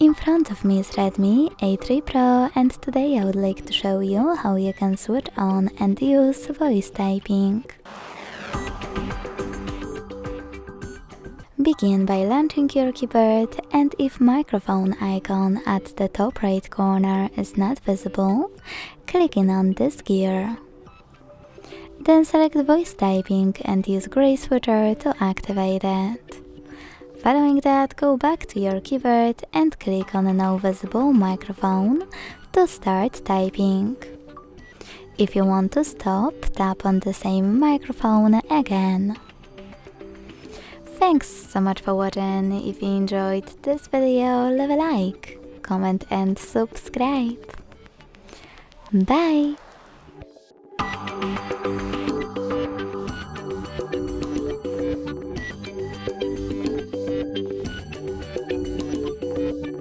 In front of me is Redmi A3 Pro, and today I would like to show you how you can switch on and use voice typing. Begin by launching your keyboard, and if microphone icon at the top right corner is not visible, clicking on this gear. Then select voice typing and use gray switcher to activate it. Following that, go back to your keyboard and click on no visible microphone to start typing. If you want to stop, tap on the same microphone again. Thanks so much for watching. If you enjoyed this video, leave a like, comment and subscribe. Bye!